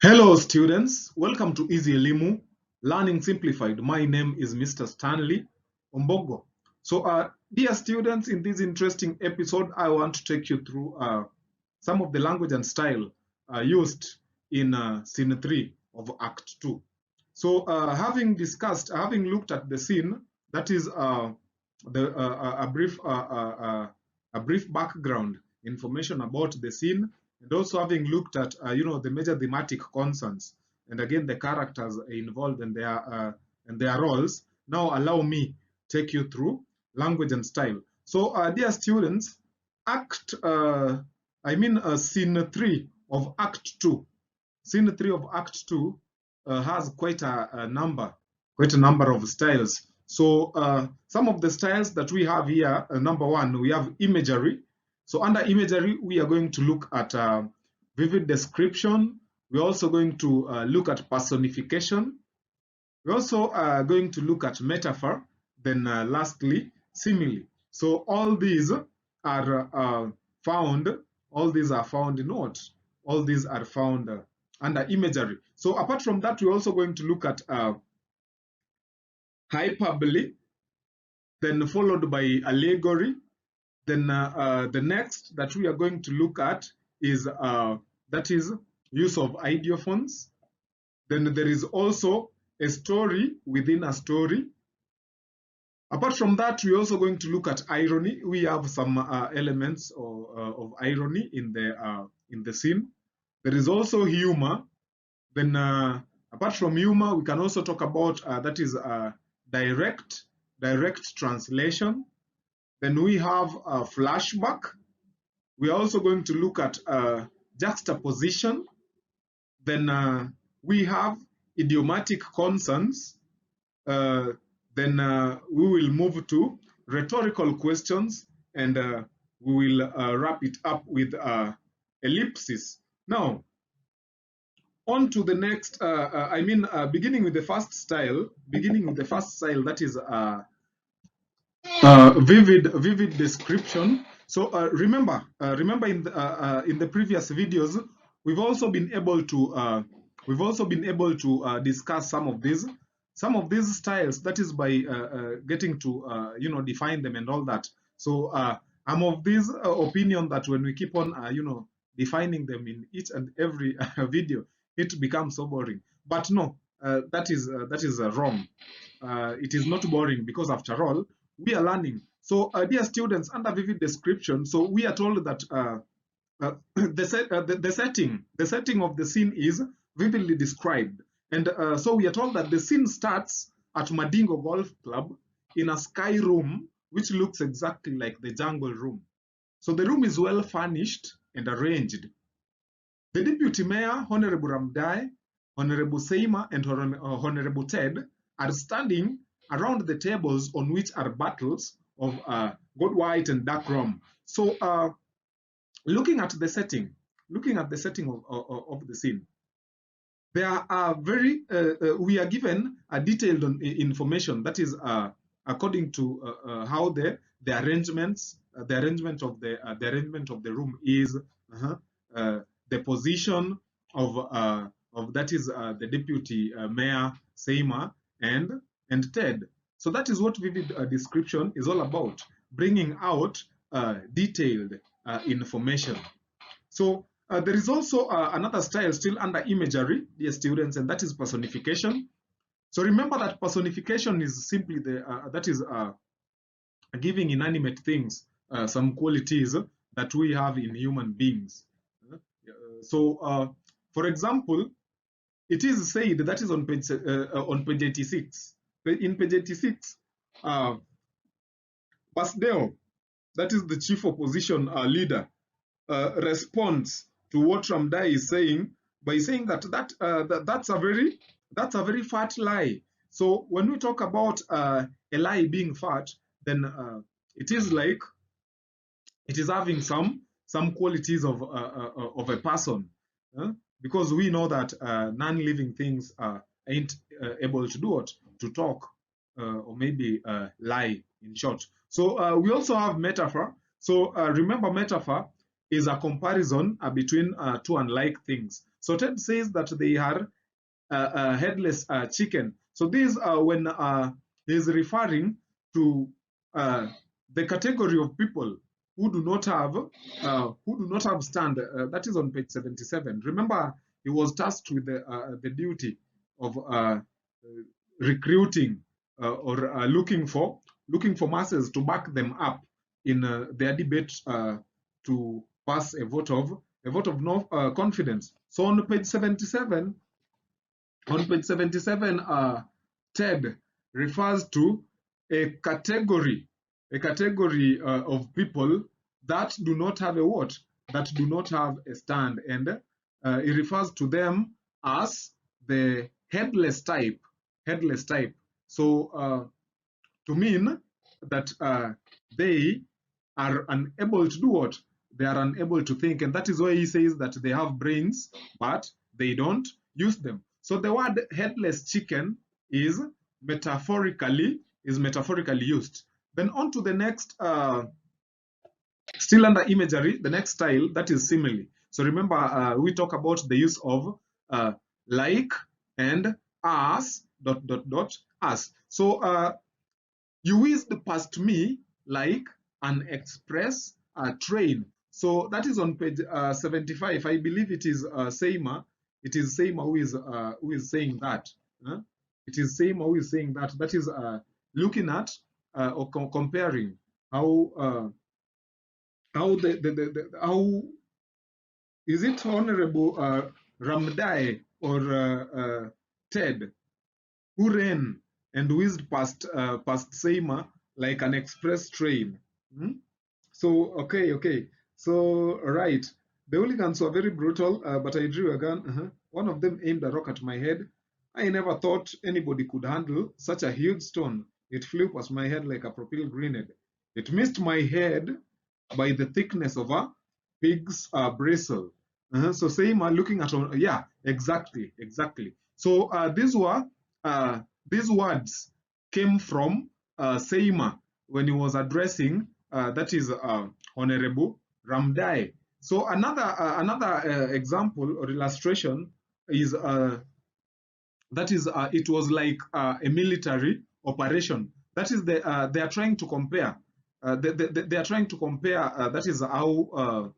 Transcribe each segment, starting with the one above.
Hello students, welcome to EasyElimu, Learning Simplified. My name is Mr. Stanley Ombogo. So dear students, in this interesting episode, I want to take you through some of the language and style used in scene 3 of Act 2. So having looked at the scene, that is a brief background information about the scene, and also having looked at the major thematic concerns, and again the characters involved and their roles. Now allow me take you through language and style. So dear students, scene 3 of Act 2. Scene 3 of Act 2 has quite a number of styles. So some of the styles that we have here, number one, we have imagery. So under imagery, we are going to look at vivid description. We're also going to look at personification. We're also going to look at metaphor. Then lastly, simile. So all these are found in what? All these are found under imagery. So apart from that, we're also going to look at hyperbole, then followed by allegory. Then the next that we are going to look at is that is use of ideophones. Then there is also a story within a story. Apart from that, we're also going to look at irony. We have some elements of irony in the scene. There is also humor. Then apart from humor, we can also talk about that is direct translation. Then we have a flashback. We are also going to look at juxtaposition. Then we have idiomatic concerns. Then we will move to rhetorical questions, and we will wrap it up with ellipsis. Now, on to the next, beginning with the first style, that is vivid description. So remember in the previous videos, we've also been able to discuss some of these styles. That is by getting to define them and all that. So I'm of this opinion that when we keep on defining them in each and every video, it becomes so boring. But no, that is wrong. It is not boring, because after all, we are learning. So dear students, under vivid description, so we are told that the setting of the scene is vividly described. And so we are told that the scene starts at Madingo Golf Club in a sky room, which looks exactly like the jungle room. So the room is well furnished and arranged. The deputy mayor, Honorable Ramdai, Honorable Seima, and Honorable Ted are standing around the tables on which are bottles of gold white and dark rum. So looking at the setting of the scene, there are we are given a detailed information, that is according to how the arrangement of the room is, the position of that is the deputy mayor, Seima, and Ted. So that is what vivid description is all about, bringing out detailed information. So there is also another style still under imagery, dear students, and that is personification. So remember that personification is simply giving inanimate things some qualities that we have in human beings. So for example, it is said, that is on page 86. In page 86, Basdeo, that is the chief opposition leader, responds to what Ramdai is saying by saying that's a very fat lie. So when we talk about a lie being fat, then it is like it is having some qualities of a person, because we know that non-living things ain't able to do what, to talk, or maybe lie, in short. So we also have metaphor. So remember metaphor is a comparison between two unlike things. So Ted says that they are a headless chicken. So this when he's referring to the category of people who do not have stand. That is on page 77. Remember, he was tasked with the duty of recruiting or looking for masses to back them up in their debate to pass a vote of no confidence. So on page 77, Ted refers to a category of people that do not have a what? That do not have a stand, and he refers to them as the headless type. Headless type. So to mean that they are unable to do what? They are unable to think, and that is why he says that they have brains, but they don't use them. So the word headless chicken is metaphorically used. Then on to the next, still under imagery, the next style, that is simile. So remember, we talk about the use of like and as as. So you whizzed past me like an express train. So that is on page 75. I believe it is Seima. It is Seima who is saying that. It is Seima who is saying that. That is looking at or comparing how how is it Honorable Ramdai or Ted who ran and whizzed past Seima like an express train. So okay. So right, the hooligans were very brutal, but I drew a gun. One of them aimed a rock at my head. I never thought anybody could handle such a huge stone. It flew past my head like a propelled grenade. It missed my head by the thickness of a pig's bristle. So Seima looking at, yeah, exactly. So these words came from Seima when he was addressing, that is Honorable Ramdai. So another example or illustration is it was like a military operation. That is they are trying to compare. They are trying to compare. That is how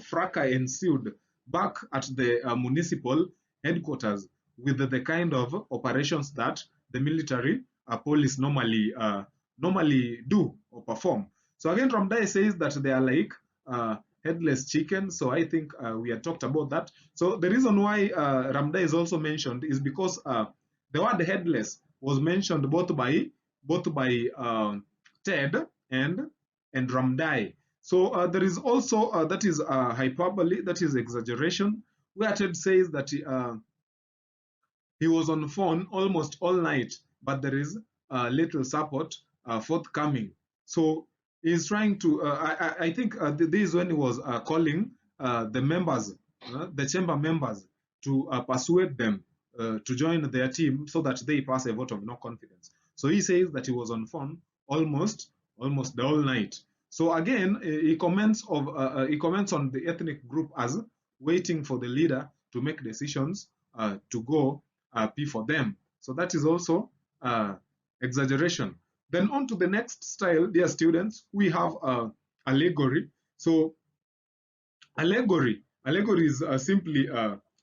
fracas ensued back at the municipal headquarters with the kind of operations that the military police normally do or perform. So again, Ramdai says that they are like headless chicken. So I think we had talked about that. So the reason why Ramdai is also mentioned is because the word headless was mentioned both by Ted and Ramdai. So there is also that is hyperbole, that is exaggeration, where Ted says that he was on phone almost all night, but there is little support forthcoming. So he's trying to, I think this is when he was calling the members, the chamber members, to persuade them to join their team so that they pass a vote of no confidence. So he says that he was on phone almost the whole night. So again, he comments on the ethnic group as waiting for the leader to make decisions to go P for them. So that is also exaggeration. Then on to the next style, dear students, we have allegory. So allegory is simply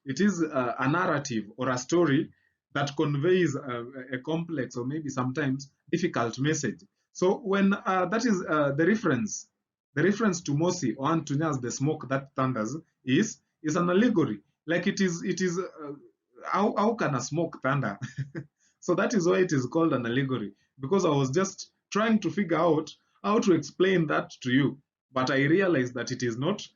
it is a narrative or a story that conveys a complex or maybe sometimes difficult message. So when that is the reference to Mosi or Antunyas, the smoke that thunders, is an allegory. Like it is how can a smoke thunder? So that is why it is called an allegory, because I was just trying to figure out how to explain that to you, but I realized that it is not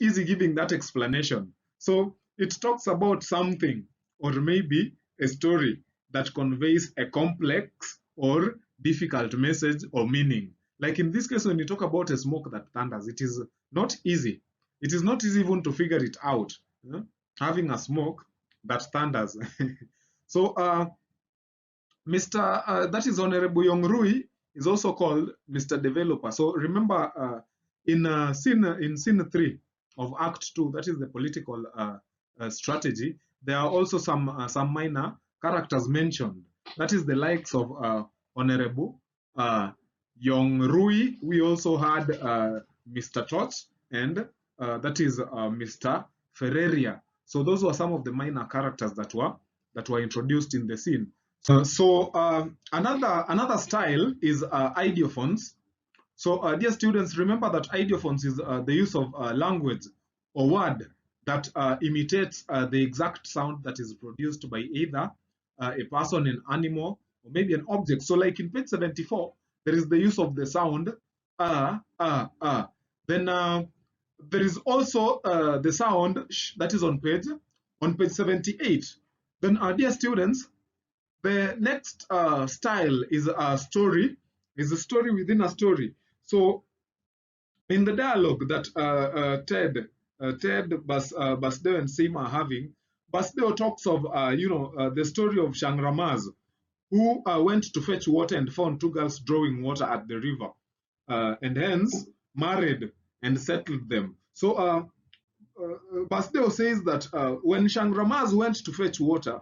easy giving that explanation. So it talks about something or maybe a story that conveys a complex or difficult message or meaning. Like in this case, when you talk about a smoke that thunders, it is not easy. It is not easy even to figure it out. Having a smoke that thunders. So Mr. That is Honorable Yongrui is also called Mr. Developer. So remember, in scene 3 of Act 2, that is the political strategy, there are also some minor characters mentioned. That is the likes of Honorable Yong Rui. We also had Mr. Toch, and that is Mr. Ferreria. So those were some of the minor characters that were introduced in the scene. Another style is ideophones. So, dear students, remember that ideophones is the use of language or word that imitates the exact sound that is produced by either a person, an animal, or maybe an object. So, like in page 74, there is the use of the sound Then there is also the sound sh that is on page 78. Then, dear students, the next style is a story, is a story within a story. So in the dialogue that Ted, Basdeo, and Sim are having, Basdeo talks of the story of Shangramaz, who went to fetch water and found two girls drawing water at the river, and hence married and settled them. So Basdeo says that when Shangramaz went to fetch water,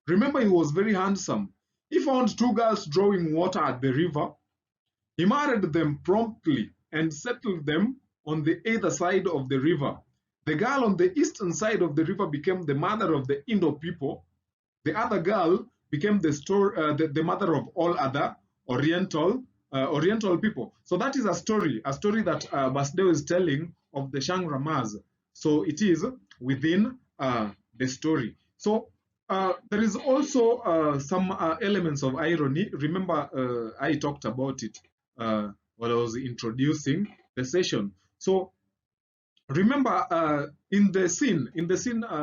remember he was very handsome. He found two girls drawing water at the river. He married them promptly and settled them on the either side of the river. The girl on the eastern side of the river became the mother of the Indo people. The other girl became the mother of all other Oriental people. So that is a story that Basdeo is telling of the Shangramaz. So it is within the story. So there is also some elements of irony. Remember, I talked about it while I was introducing the session. So remember, in the scene,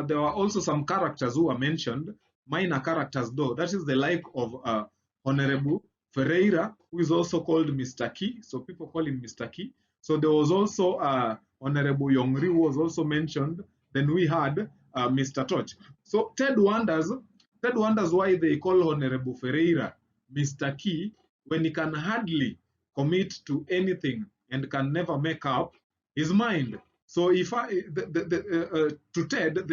there were also some characters who were mentioned, minor characters though. That is the like of Honorable Ferreira, who is also called Mr. Key. So people call him Mr. Key. So there was also Honorable Yongri, who was also mentioned. Then we had Mr. Toch. So Ted wonders why they call Honorable Ferreira Mr. Key when he can hardly commit to anything and can never make up his mind. So if to Ted,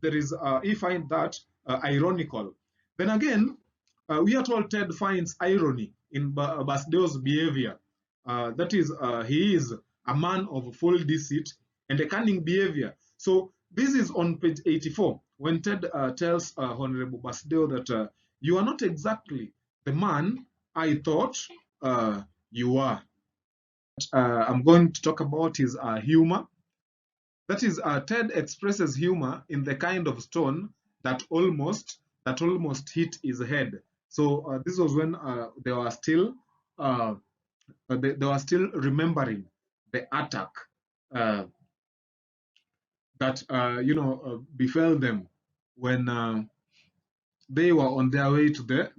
there is he finds that ironical. Then again, we are told Ted finds irony in Basdeo's behavior. That is, he is a man of full deceit and a cunning behavior. So this is on page 84 when Ted tells Honorable Basdeo that you are not exactly the man I thought you are. I'm going to talk about his humor. That is, Ted expresses humor in the kind of tone that almost hit his head. So this was when they were still remembering the attack that befell them when they were on their way to the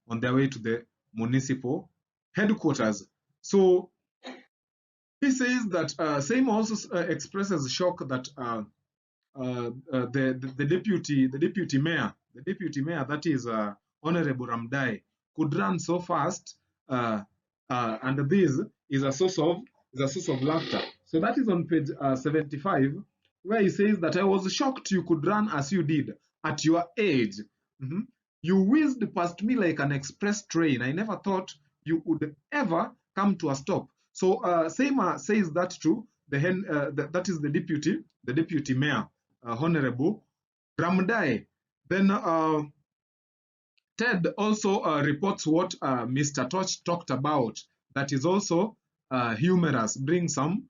on their way to the municipal headquarters. So he says that Same also expresses shock that the deputy mayor, that is Honorable Ramdai, could run so fast, and this is a source of laughter. So that is on page 75, where he says that I was shocked you could run as you did at your age. You whizzed past me like an express train. I never thought you would ever come to a stop. So Seymour says that to that is the deputy mayor, Honorable Ramdai. Then Ted also reports what Mr. Toch talked about. That is also humorous, bring some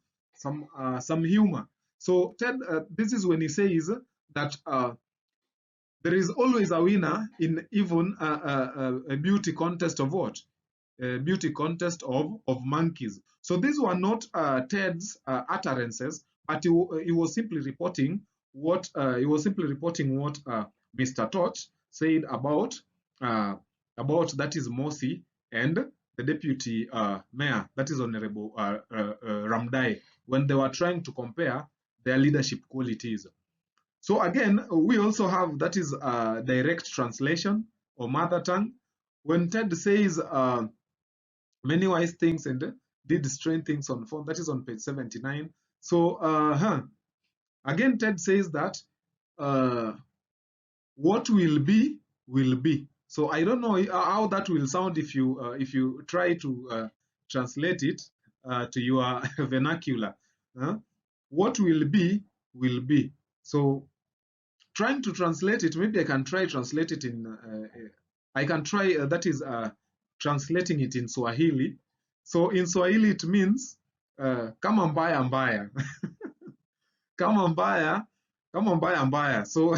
humor. So Ted, this is when he says that there is always a winner in even a beauty contest of what? A beauty contest of monkeys. So these were not Ted's utterances, but he was simply reporting what Mr. Toch said about that is Mosi and the deputy mayor, that is Honorable Ramdai, when they were trying to compare their leadership qualities. So again, we also have that is direct translation or mother tongue. When Ted says many wise things and did strange things on phone. That is on page 79. So again, Ted says that what will be will be. So I don't know how that will sound if you try to translate it to your vernacular. What will be will be. So trying to translate it, maybe I can try translate it in. I can try that is translating it in Swahili. So in Swahili it means kama mbaya mbaya, kama mbaya, kama mbaya mbaya. So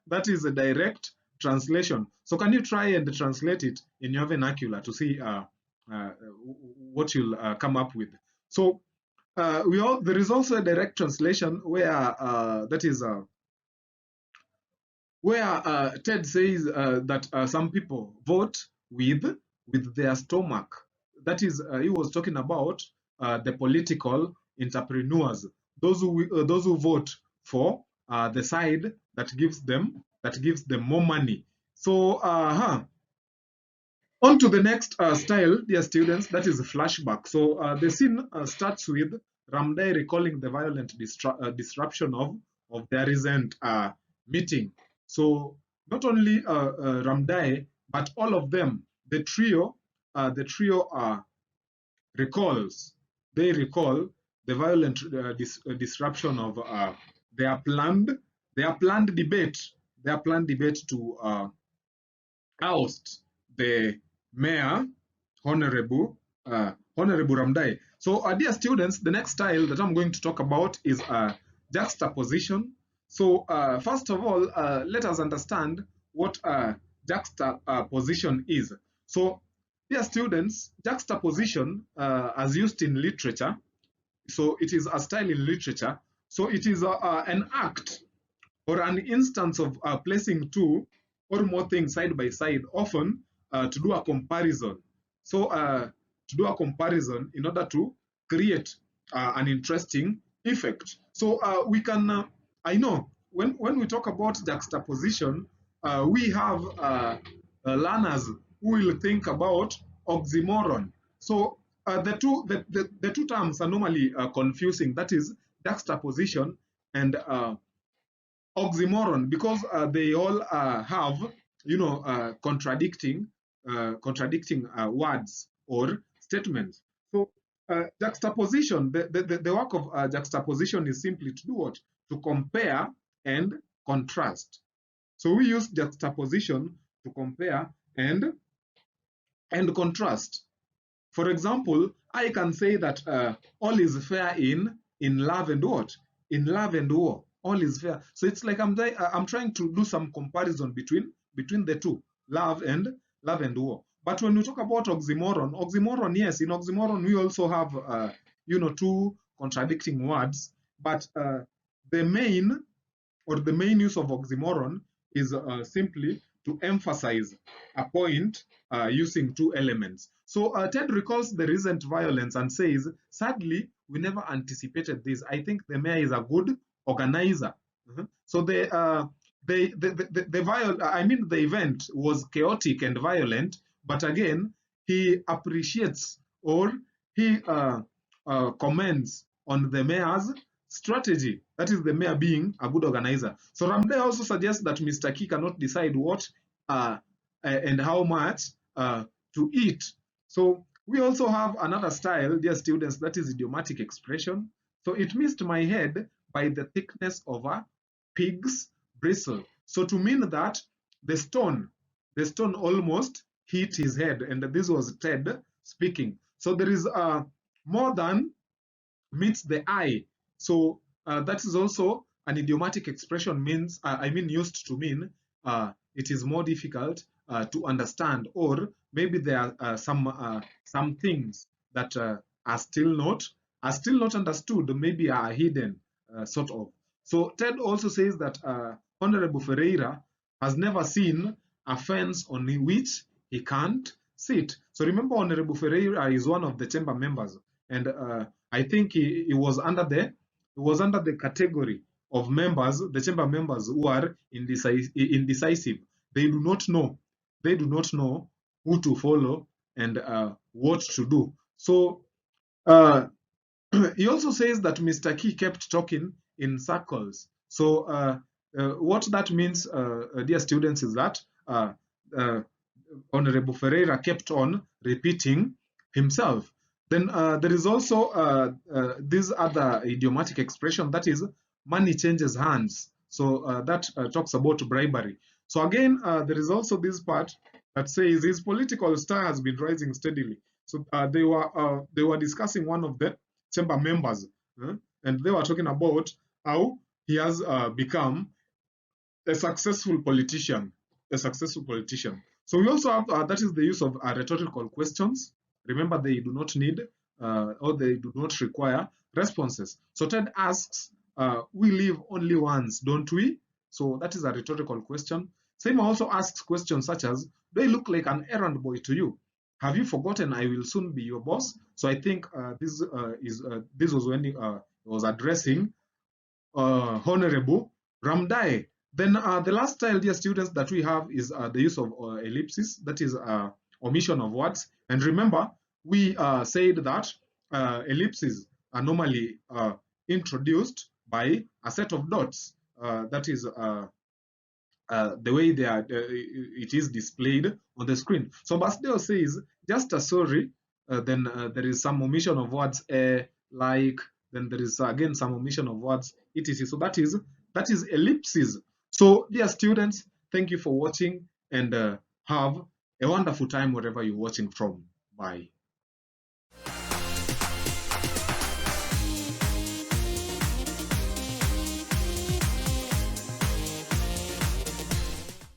that is a direct translation. So can you try and translate it in your vernacular to see what you'll come up with? So there is also a direct translation where that is where Ted says that some people vote with their stomach. That is, he was talking about the political entrepreneurs, those who vote for the side that gives them more money. So, on to the next style, dear students, that is a flashback. So the scene starts with Ramday recalling the violent disruption of their recent meeting. So not only Ramday, but all of them, the trio recalls. They recall the violent disruption of their planned their planned debate, to oust the mayor, Honorable Ramdai. So, dear students, the next style that I'm going to talk about is juxtaposition. So, first of all, let us understand what juxtaposition is. So, dear students, juxtaposition, as used in literature, so it is a style in literature. So, it is an act or an instance of placing two or more things side by side, often to do a comparison. So to do a comparison in order to create an interesting effect. So we can, I know, when we talk about juxtaposition, we have learners who will think about oxymoron. So the two terms are normally confusing. That is juxtaposition and oxymoron, because they all have contradicting words or statements. So juxtaposition, the work of juxtaposition is simply to do what? To compare and contrast. So we use juxtaposition to compare and contrast. For example, I can say that all is fair in love and what? In love and war. All is fair. So it's like I'm trying to do some comparison between the two, love and war. But when we talk about oxymoron, yes, in oxymoron we also have two contradicting words. But the main use of oxymoron is simply to emphasize a point using two elements. So Ted recalls the recent violence and says, sadly, we never anticipated this. I think the mayor is a good organizer. So the event was chaotic and violent, but again, he appreciates or he comments on the mayor's strategy. That is the mayor being a good organizer. So Ramde also suggests that Mr. Key cannot decide what and how much to eat. So we also have another style, dear students, that is idiomatic expression. So it missed my head by the thickness of a pig's bristle. So to mean that the stone almost hit his head, and this was Ted speaking. So there is more than meets the eye. So that is also an idiomatic expression, means used to mean it is more difficult to understand, or maybe there are some things that are still not understood, maybe are hidden, sort of. So Ted also says that Honorable Ferreira has never seen a fence on which he can't sit. So remember, Honorable Ferreira is one of the chamber members, and I think he was under the category of members, the chamber members who are indecisive. They do not know. Who to follow and what to do. So He also says that Mr. Key kept talking in circles. So what that means, dear students, is that uh, Honorable Ferreira kept on repeating himself. Then there is also this other idiomatic expression, that is money changes hands. So that talks about bribery. So again, there is also this part that says his political star has been rising steadily. So they were discussing one of the chamber members, and they were talking about how he has become a successful politician, a successful politician. So we also have that is the use of rhetorical questions. Remember, they do not need or they do not require responses. So Ted asks, "We live only once, don't we?" So that is a rhetorical question. Same also asks questions such as, "Do I look like an errand boy to you? Have you forgotten I will soon be your boss?" So I think this was when he was addressing Honorable Ramdai. Then the last style, dear students, that we have is the use of ellipsis, that is omission of words. And remember, we said that ellipses are normally introduced by a set of dots. That is the way it is displayed on the screen. So Basdeo says, just a sorry, then there is some omission of words, like, then there is again some omission of words, etc. So that is ellipses. So dear students, thank you for watching, and have a wonderful time wherever you're watching from. Bye.